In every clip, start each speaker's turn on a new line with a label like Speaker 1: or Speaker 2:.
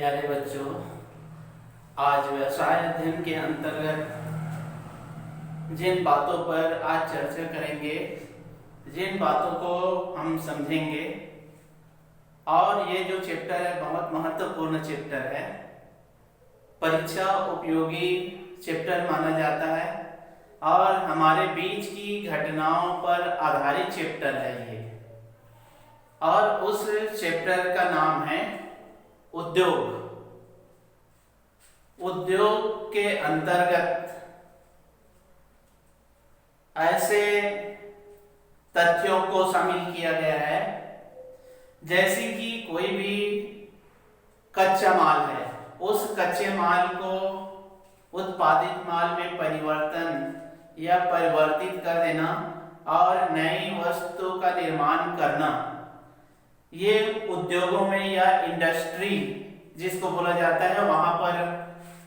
Speaker 1: प्यारे बच्चों, आज व्यवसाय अध्ययन के अंतर्गत जिन बातों पर आज चर्चा करेंगे, जिन बातों को हम समझेंगे, और ये जो चैप्टर है बहुत महत्वपूर्ण चैप्टर है, परीक्षा उपयोगी चैप्टर माना जाता है और हमारे बीच की घटनाओं पर आधारित चैप्टर है ये। और उस चैप्टर का नाम है उद्योग। उद्योग के अंतर्गत ऐसे तथ्यों को शामिल किया गया है जैसे कि कोई भी कच्चा माल है, उस कच्चे माल को उत्पादित माल में परिवर्तन या परिवर्तित कर देना और नई वस्तु का निर्माण करना, ये उद्योगों में या इंडस्ट्री जिसको बोला जाता है वहां पर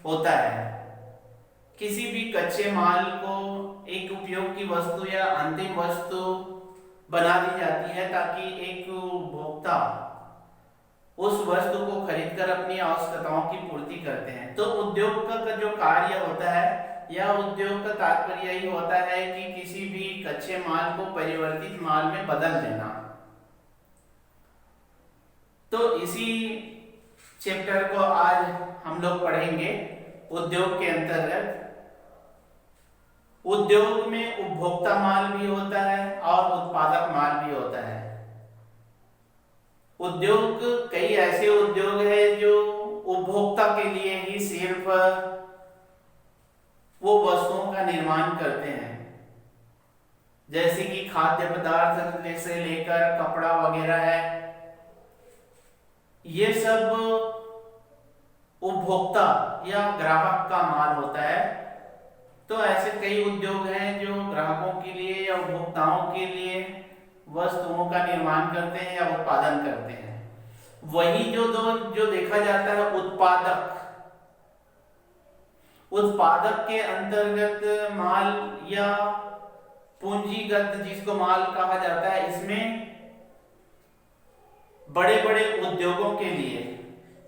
Speaker 1: होता है। किसी भी कच्चे माल को एक उपयोग की वस्तु या अंतिम वस्तु बना दी जाती है ताकि एक उपभोक्ता उस वस्तु को खरीदकर अपनी आवश्यकताओं की पूर्ति करते हैं। तो उद्योग का जो कार्य होता है या उद्योग का तात्पर्य यही होता है कि किसी भी कच्चे माल को परिवर्तित माल में बदल देना। तो इसी चैप्टर को आज हम लोग पढ़ेंगे। उद्योग के अंतर्गत उद्योग में उपभोक्ता माल भी होता है और उत्पादक माल भी होता है। उद्योग कई ऐसे उद्योग है जो उपभोक्ता के लिए ही सिर्फ वो वस्तुओं का निर्माण करते हैं, जैसे कि खाद्य पदार्थ से लेकर कपड़ा वगैरह है, ये सब उपभोक्ता या ग्राहक का माल होता है। तो ऐसे कई उद्योग हैं जो ग्राहकों के लिए या उपभोक्ताओं के लिए वस्तुओं का निर्माण करते हैं या उत्पादन करते हैं। वही जो देखा जाता है उत्पादक के अंतर्गत माल या पूंजीगत जिसको माल कहा जाता है, इसमें बड़े बड़े उद्योगों के लिए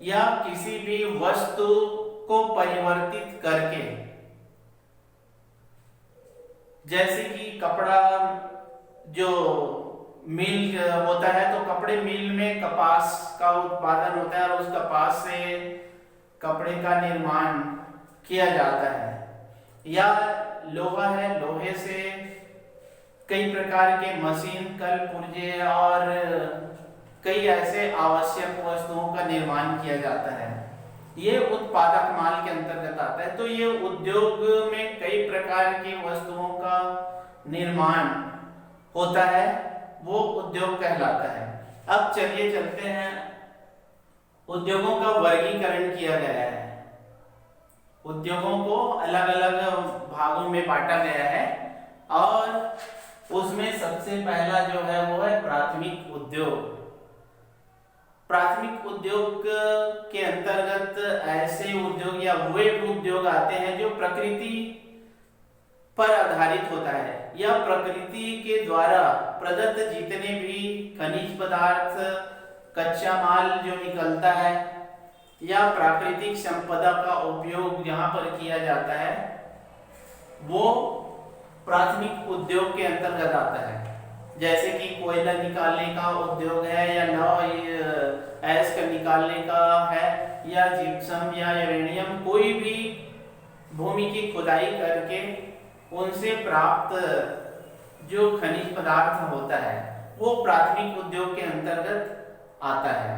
Speaker 1: या किसी भी वस्तु को परिवर्तित करके, जैसे कि कपड़ा जो मिल होता है तो कपड़े मिल में कपास का उत्पादन होता है और उस कपास से कपड़े का निर्माण किया जाता है। या लोहा है, लोहे से कई प्रकार के मशीन, कल पुर्जे और कई ऐसे आवश्यक वस्तुओं का निर्माण किया जाता है। ये उत्पादक माल के अंतर्गत आता है। तो ये उद्योग में कई प्रकार की वस्तुओं का निर्माण होता है, वो उद्योग कहलाता है। अब चलिए चलते हैं, उद्योगों का वर्गीकरण किया गया है। उद्योगों को अलग अलग भागों में बांटा गया है और उसमें सबसे पहला जो है वो है प्राथमिक उद्योग। प्राथमिक उद्योग के अंतर्गत ऐसे उद्योग या वे उद्योग आते हैं जो प्रकृति पर आधारित होता है या प्रकृति के द्वारा प्रदत्त जितने भी खनिज पदार्थ, कच्चा माल जो निकलता है या प्राकृतिक संपदा का उपयोग जहां पर किया जाता है, वो प्राथमिक उद्योग के अंतर्गत आता है। जैसे कि कोयला निकालने का उद्योग है या ऐश का निकालने का है या जिप्सम या यूरेनियम, कोई भी भूमि की खुदाई करके उनसे प्राप्त जो खनिज पदार्थ होता है वो प्राथमिक उद्योग के अंतर्गत आता है।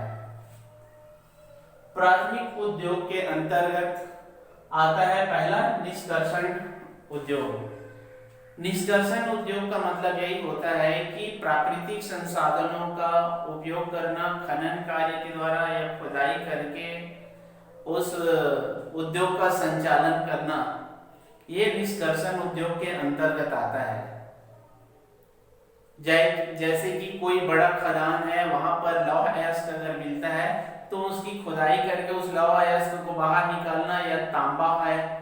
Speaker 1: प्राथमिक उद्योग के अंतर्गत आता है पहला निष्कर्षण उद्योग। निष्कर्षण उद्योग का मतलब यही होता है कि प्राकृतिक संसाधनों का उपयोग करना, खनन कार्य के द्वारा या खुदाई करके उस उद्योग का संचालन करना, ये निष्कर्षण उद्योग के अंतर्गत आता है। जैसे कि कोई बड़ा खदान है, वहां पर लौह अयस्क अगर मिलता है तो उसकी खुदाई करके उस लौह अयस्क को बाहर निकालना, या तांबा है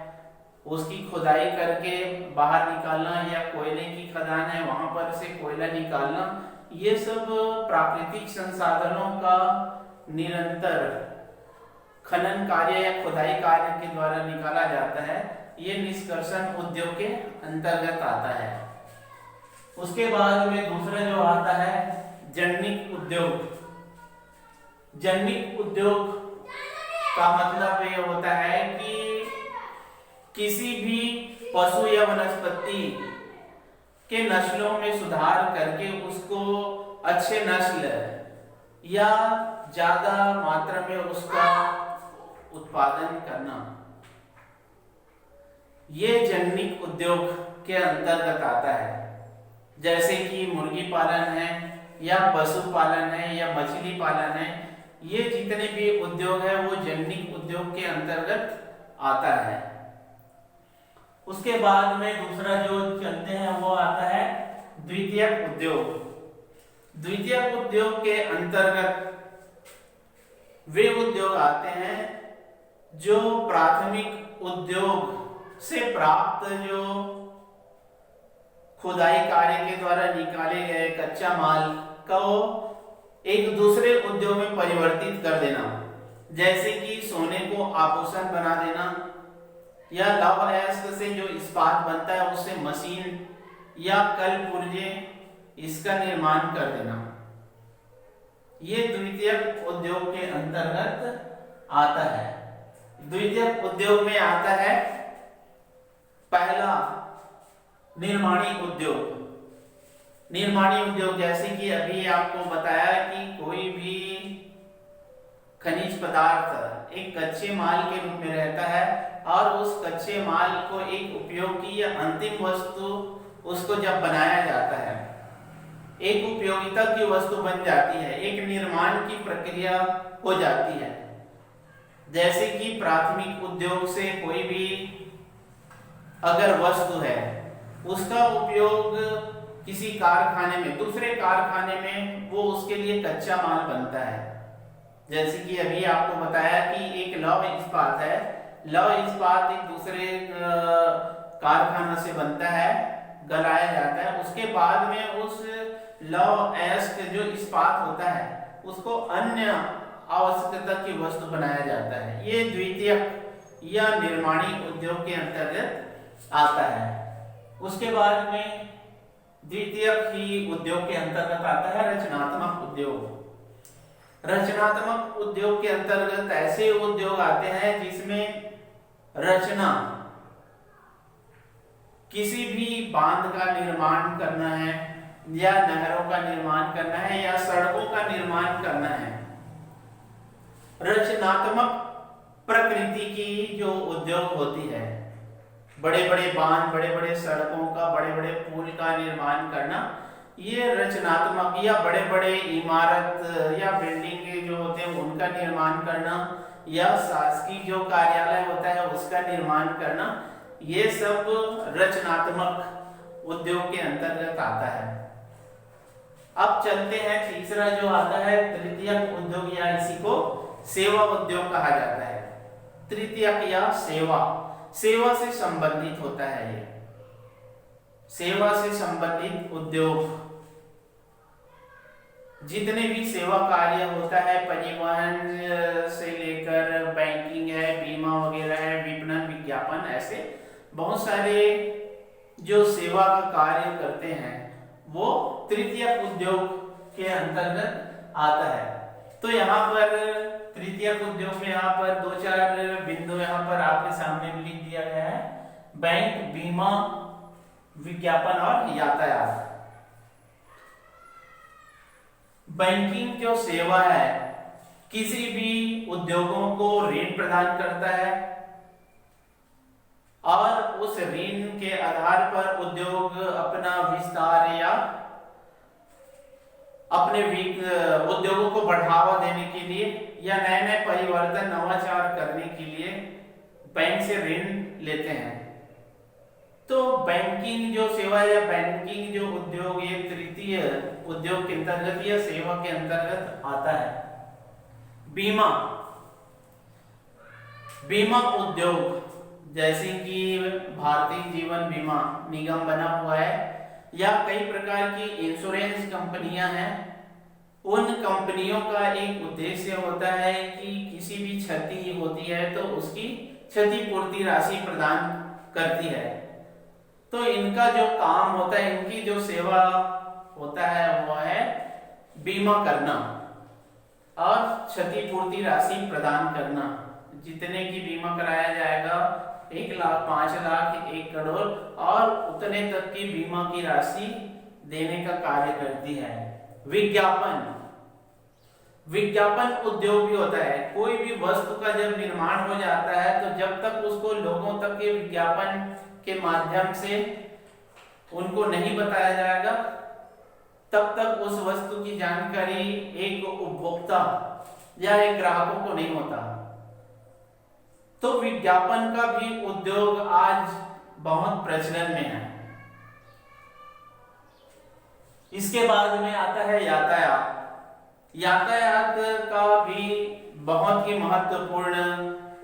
Speaker 1: उसकी खुदाई करके बाहर निकालना, या कोयले की खदान है वहां पर से कोयला निकालना, ये सब प्राकृतिक संसाधनों का निरंतर खनन कार्य या खुदाई कार्य के द्वारा निकाला जाता है, ये निष्कर्षण उद्योग के अंतर्गत आता है। उसके बाद में दूसरा जो आता है जन्निक उद्योग। जन्निक उद्योग का मतलब ये होता है कि किसी भी पशु या वनस्पति के नस्लों में सुधार करके उसको अच्छे नस्ल या ज्यादा मात्रा में उसका उत्पादन करना, ये जन्निक उद्योग के अंतर्गत आता है। जैसे कि मुर्गी पालन है या पशु पालन है या मछली पालन है, ये जितने भी उद्योग है वो जन्निक उद्योग के अंतर्गत आता है। उसके बाद में दूसरा जो चलते हैं वो आता है द्वितीयक उद्योग। द्वितीयक उद्योग के अंतर्गत वे उद्योग आते हैं जो प्राथमिक उद्योग से प्राप्त जो खुदाई कार्य के द्वारा निकाले गए कच्चा माल को एक दूसरे उद्योग में परिवर्तित कर देना, जैसे कि सोने को आभूषण बना देना या लौह अयस्क से जो इस्पात बनता है उससे मशीन या कल पुर्जे इसका निर्माण कर देना। ये द्वितीयक उद्योग के अंतर्गत आता है। द्वितीयक उद्योग में आता है पहला निर्माणी उद्योग। निर्माणी उद्योग जैसे कि अभी आपको बताया कि कोई भी खनिज पदार्थ एक कच्चे माल के रूप में रहता है और उस कच्चे माल को एक उपयोगी या अंतिम वस्तु उसको जब बनाया जाता है, एक उपयोगिता की वस्तु बन जाती है, एक निर्माण की प्रक्रिया हो जाती है। जैसे कि प्राथमिक उद्योग से कोई भी अगर वस्तु है उसका उपयोग किसी कारखाने में, दूसरे कारखाने में वो उसके लिए कच्चा माल बनता है। जैसे कि अभी आपको बताया कि एक लौह इस्पात है, लौह इस्पात एक दूसरे कारखाना से बनता है, गलाया जाता है, उसके बाद में उस लौह अयस्क जो इस्पात होता है उसको अन्य आवश्यकता की वस्तु बनाया जाता है। ये द्वितीयक या निर्माणी उद्योग के अंतर्गत आता है। उसके बाद में द्वितीयक ही उद्योग के अंतर्गत आता है रचनात्मक उद्योग। रचनात्मक उद्योग के अंतर्गत ऐसे उद्योग आते हैं जिसमें रचना, किसी भी बांध का निर्माण करना है या नहरों का निर्माण करना है या सड़कों का निर्माण करना है। रचनात्मक प्रकृति की जो उद्योग होती है, बड़े बड़े बांध, बड़े बड़े सड़कों का, बड़े बड़े पुल का निर्माण करना, ये रचनात्मक, या बड़े बड़े इमारत या बिल्डिंग जो होते हैं उनका निर्माण करना, या शासकीय जो कार्यालय होता है उसका निर्माण करना, ये सब रचनात्मक उद्योग के अंतर्गत आता है। अब चलते हैं तीसरा जो आता है तृतीयक उद्योग, या इसी को सेवा उद्योग कहा जाता है। तृतीयक या सेवा, सेवा से संबंधित होता है। ये सेवा से संबंधित उद्योग जितने भी सेवा कार्य होता है, परिवहन से लेकर बैंकिंग है, बीमा वगैरह है, विपणन, विज्ञापन, ऐसे बहुत सारे जो सेवा का कार्य करते हैं वो तृतीयक उद्योग के अंतर्गत आता है। तो यहाँ पर तृतीयक उद्योग में यहाँ पर दो चार बिंदु यहाँ पर आपके सामने लिख दिया गया है: बैंक, बीमा, विज्ञापन और यातायात। बैंकिंग जो सेवा है किसी भी उद्योगों को ऋण प्रदान करता है और उस ऋण के आधार पर उद्योग अपना विस्तार या अपने उद्योगों को बढ़ावा देने के लिए या नए नए परिवर्तन, नवाचार करने के लिए बैंक से ऋण लेते हैं। तो बैंकिंग जो सेवा या बैंकिंग जो उद्योग ये तृतीय उद्योग के अंतर्गत या सेवा के अंतर्गत आता है। बीमा, बीमा उद्योग जैसे कि भारतीय जीवन बीमा निगम बना हुआ है या कई प्रकार की इंश्योरेंस कंपनियां हैं, उन कंपनियों का एक उद्देश्य होता है कि किसी भी क्षति होती है तो उसकी क्षतिपूर्ति राशि प्रदान करती है। तो इनका जो काम होता है, इनकी जो सेवा होता है वो है बीमा करना और क्षतिपूर्ति राशि प्रदान करना। जितने की बीमा कराया जाएगा, 1 लाख, 5 लाख, 1 करोड़ और उतने तक की बीमा की राशि देने का कार्य करती है। विज्ञापन, विज्ञापन उद्योग भी होता है। कोई भी वस्तु का जब निर्माण हो जाता है तो जब तक उसको लोगों तक के विज्ञापन के माध्यम से उनको नहीं बताया जाएगा, तब तक उस वस्तु की जानकारी एक उपभोक्ता या एक ग्राहकों को नहीं होता। तो विज्ञापन का भी उद्योग आज बहुत प्रचलन में है। इसके बाद में आता है यातायात। यातायात का भी बहुत ही महत्वपूर्ण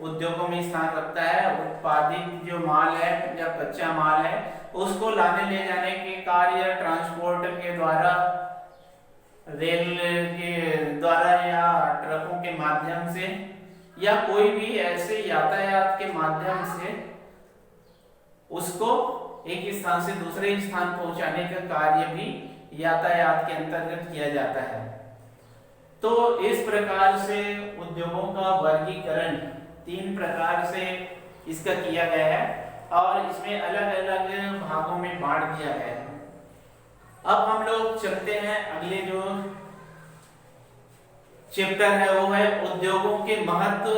Speaker 1: उद्योगों में स्थान रखता है। उत्पादित जो माल है या कच्चा माल है उसको लाने ले जाने के कार्य ट्रांसपोर्ट के द्वारा, रेल के द्वारा या ट्रकों के माध्यम से या कोई भी ऐसे यातायात के माध्यम से उसको एक स्थान से दूसरे स्थान पहुंचाने का कार्य भी यातायात के अंतर्गत किया जाता है। तो इस प्रकार से उद्योगों का वर्गीकरण 3 प्रकार से इसका किया गया है और इसमें अलग अलग भागों में बांट दिया गया है। अब हम लोग चलते हैं अगले जो चैप्टर है वो है उद्योगों के महत्व,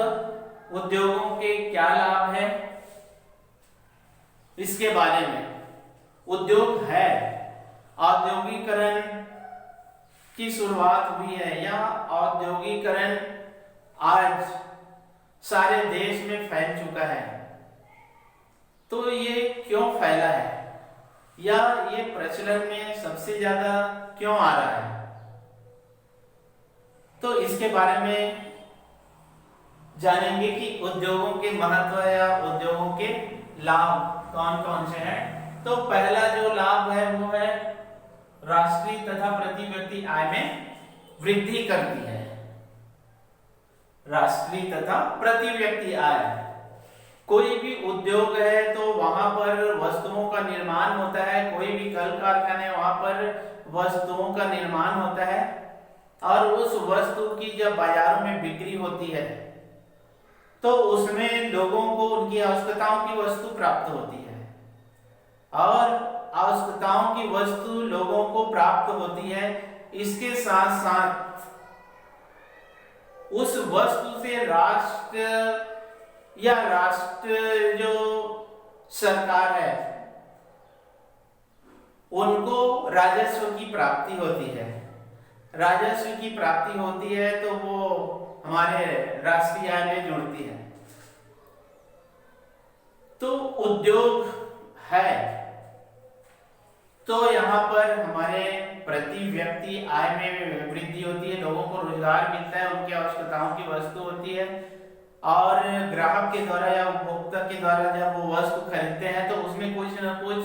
Speaker 1: उद्योगों के क्या लाभ है, इसके बारे में। उद्योग है, औद्योगिकरण की शुरुआत हुई है या औद्योगिकरण आज सारे देश में फैल चुका है। तो ये क्यों फैला है या ये प्रचलन में सबसे ज्यादा क्यों आ रहा है, तो इसके बारे में जानेंगे कि उद्योगों के महत्व या उद्योगों के लाभ कौन कौन से हैं। तो पहला जो लाभ है वो है राष्ट्रीय तथा प्रति व्यक्ति आय में वृद्धि करती है। राष्ट्रीय तथा प्रति व्यक्ति आय, कोई भी उद्योग है तो वहां पर वस्तुओं का निर्माण होता है, कोई भी कल कारखाने वहां पर वस्तुओं का निर्माण होता है और उस वस्तु की जब बाजारों में बिक्री होती है तो उसमें लोगों को उनकी आवश्यकताओं की वस्तु प्राप्त होती है और आवश्यकताओं की वस्तु लोगों को प्राप्त होती है। इसके साथ साथ उस वस्तु से राष्ट्र या राष्ट्र जो सरकार है उनको राजस्व की प्राप्ति होती है। राजस्व की प्राप्ति होती है तो वो हमारे राष्ट्रीय आय में जुड़ती है। तो उद्योग है तो यहाँ पर हमारे प्रति व्यक्ति आय में वृद्धि होती है, लोगों को रोजगार मिलता है, उनकी आवश्यकताओं की वस्तु होती है और ग्राहक के द्वारा या उपभोक्ता के द्वारा जब वो वस्तु खरीदते हैं तो उसमें कुछ न कुछ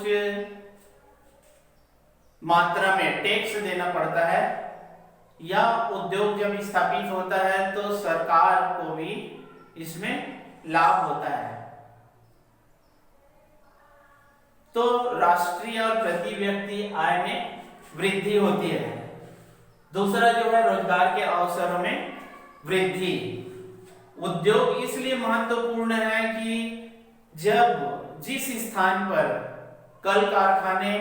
Speaker 1: मात्रा में टैक्स देना पड़ता है या उद्योग जब स्थापित होता है तो सरकार को भी इसमें लाभ होता है। तो राष्ट्रीय और प्रति व्यक्ति आय में वृद्धि होती है। दूसरा जो है रोजगार के अवसरों में वृद्धि। उद्योग इसलिए महत्वपूर्ण है कि जब जिस स्थान पर कल कारखाने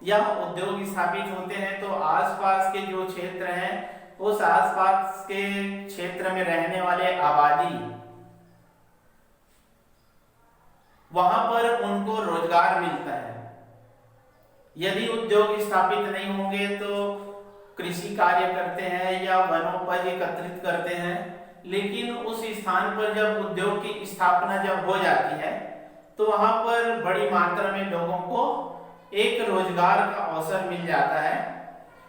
Speaker 1: या उद्योग स्थापित होते हैं तो आसपास के जो क्षेत्र हैं उस आसपास के क्षेत्र में रहने वाले आबादी वहां पर उनको रोजगार मिलता है। यदि उद्योग स्थापित नहीं होंगे तो कृषि कार्य करते हैं या वनोपज एकत्रित करते हैं, लेकिन उस स्थान पर जब उद्योग की स्थापना जब हो जाती है तो वहां पर बड़ी मात्रा में लोगों को एक रोजगार का अवसर मिल जाता है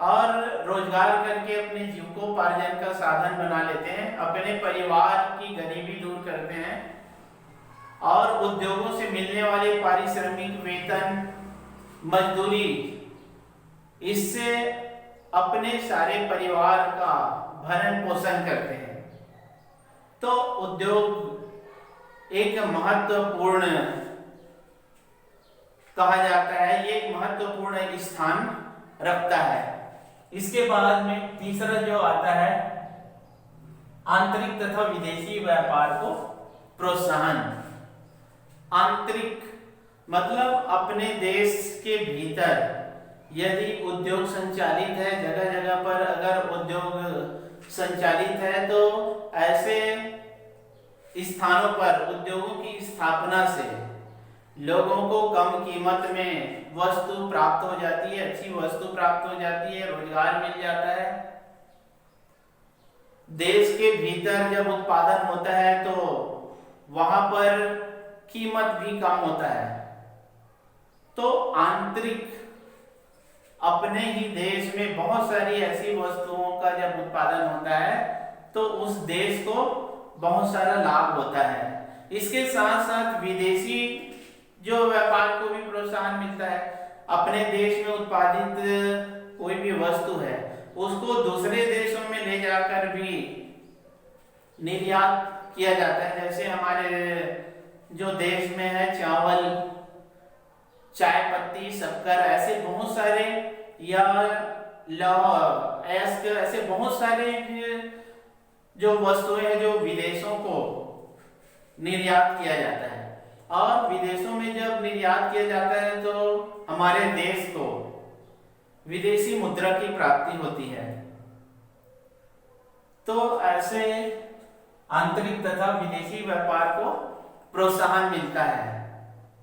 Speaker 1: और रोजगार करके अपने जीविकोपार्जन का साधन बना लेते हैं, अपने परिवार की गरीबी दूर करते हैं और उद्योगों से मिलने वाले पारिश्रमिक, वेतन, मजदूरी, इससे अपने सारे परिवार का भरण पोषण करते हैं। तो उद्योग एक महत्वपूर्ण कहा जाता है, ये एक महत्वपूर्ण स्थान रखता है। इसके बाद में तीसरा जो आता है, आंतरिक तथा विदेशी व्यापार को प्रोत्साहन। आंतरिक मतलब अपने देश के भीतर यदि उद्योग संचालित है, जगह जगह पर अगर उद्योग संचालित है, तो ऐसे स्थानों पर उद्योगों की स्थापना से लोगों को कम कीमत में वस्तु प्राप्त हो जाती है, अच्छी वस्तु प्राप्त हो जाती है, रोजगार मिल जाता है। देश के भीतर जब उत्पादन होता है तो वहां पर कीमत भी कम होता है। तो आंतरिक अपने ही देश में बहुत सारी ऐसी वस्तुओं का जब उत्पादन होता है तो उस देश को बहुत सारा लाभ होता है। इसके साथ साथ विदेशी जो व्यापार को भी प्रोत्साहन मिलता है। अपने देश में उत्पादित कोई भी वस्तु है उसको दूसरे देशों में ले जाकर भी निर्यात किया जाता है। जैसे हमारे जो देश में है चावल, चाय पत्ती, शक्कर, ऐसे बहुत सारे या लौह, ऐसे बहुत सारे जो वस्तुएं हैं जो विदेशों को निर्यात किया जाता है। और विदेशों में जब निर्यात किया जाता है तो हमारे देश को विदेशी मुद्रा की प्राप्ति होती है। तो ऐसे आंतरिक तथा विदेशी व्यापार को प्रोत्साहन मिलता है।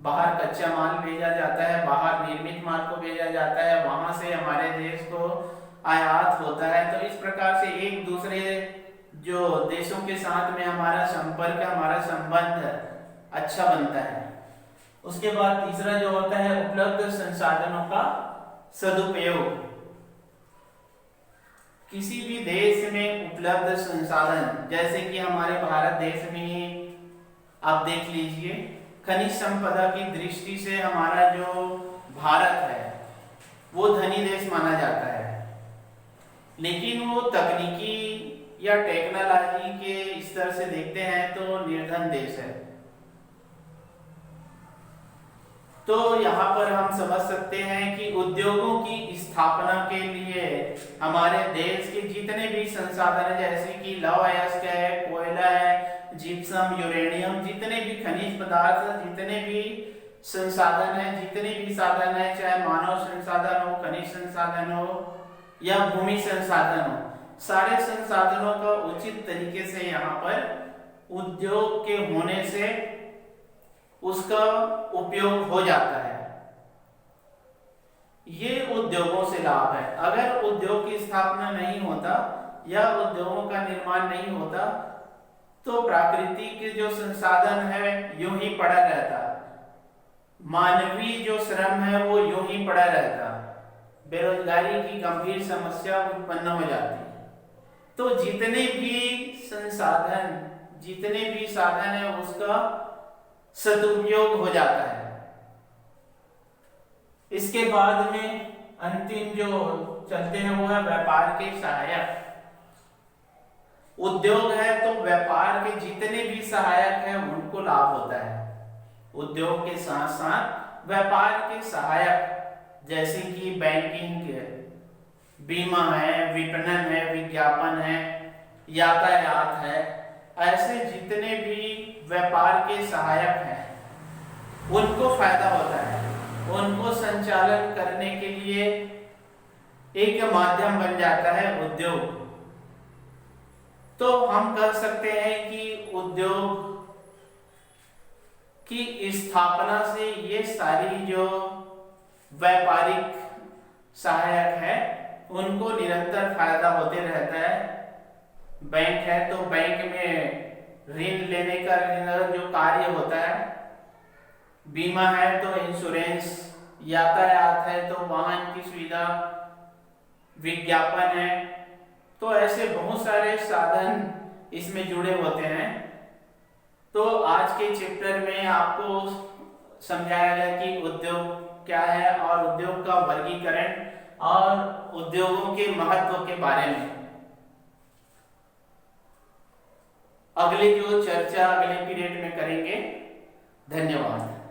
Speaker 1: बाहर कच्चा माल भेजा जाता है, बाहर निर्मित माल को भेजा जाता है, वहां से हमारे देश को आयात होता है। तो इस प्रकार से एक दूसरे जो देशों के साथ में हमारा संपर्क, हमारा संबंध अच्छा बनता है। उसके बाद तीसरा जो होता है उपलब्ध संसाधनों का सदुपयोग। किसी भी देश में उपलब्ध संसाधन, जैसे कि हमारे भारत देश में ही आप देख लीजिए, खनिज संपदा की दृष्टि से हमारा जो भारत है वो धनी देश माना जाता है, लेकिन वो तकनीकी या टेक्नोलॉजी के स्तर से देखते हैं तो निर्धन देश है। तो यहाँ पर हम समझ सकते हैं कि उद्योगों की स्थापना के लिए हमारे देश के जितने भी संसाधन है, जैसे कि लौह अयस्क है, कोयला है, जिप्सम, यूरेनियम, जितने भी खनिज पदार्थ, जितने भी संसाधन है, जितने भी साधन है, चाहे मानव संसाधन हो, खनिज संसाधन हो या भूमि संसाधन हो, सारे संसाधनों का उचित तरीके से यहाँ पर उद्योग के होने से उसका उपयोग हो जाता है। ये उद्योगों से लाभ है। अगर उद्योग की स्थापना नहीं होता या उद्योगों का निर्माण नहीं होता तो प्राकृतिक जो संसाधन है यूं ही पड़ा रहता, मानवीय जो श्रम है वो यूं ही पड़ा रहता, बेरोजगारी की गंभीर समस्या उत्पन्न हो जाती। तो जितने भी संसाधन, जितने भी साधन है उसका सदुपयोग हो जाता है। इसके बाद में अंतिम जो चलते हैं वो है व्यापार के सहायक। उद्योग है तो व्यापार के जितने भी सहायक हैं उनको लाभ होता है। उद्योग के साथ साथ व्यापार के सहायक जैसे कि बैंकिंग, बीमा है, विपणन है, विज्ञापन है, यातायात है, ऐसे जितने भी व्यापार के सहायक हैं उनको फायदा होता है। उनको संचालन करने के लिए एक माध्यम बन जाता है उद्योग। तो हम कह सकते हैं कि उद्योग की स्थापना से ये सारी जो व्यापारिक सहायक है उनको निरंतर फायदा होते रहता है। बैंक है तो बैंक में ऋण लेने का जो कार्य होता है, बीमा है तो इंश्योरेंस, यातायात है तो वाहन की सुविधा, विज्ञापन है, तो ऐसे बहुत सारे साधन इसमें जुड़े होते हैं। तो आज के चैप्टर में आपको समझाया गया कि उद्योग क्या है और उद्योग का वर्गीकरण और उद्योगों के महत्व के बारे में अगले जो चर्चा अगले पीरियड में करेंगे। धन्यवाद।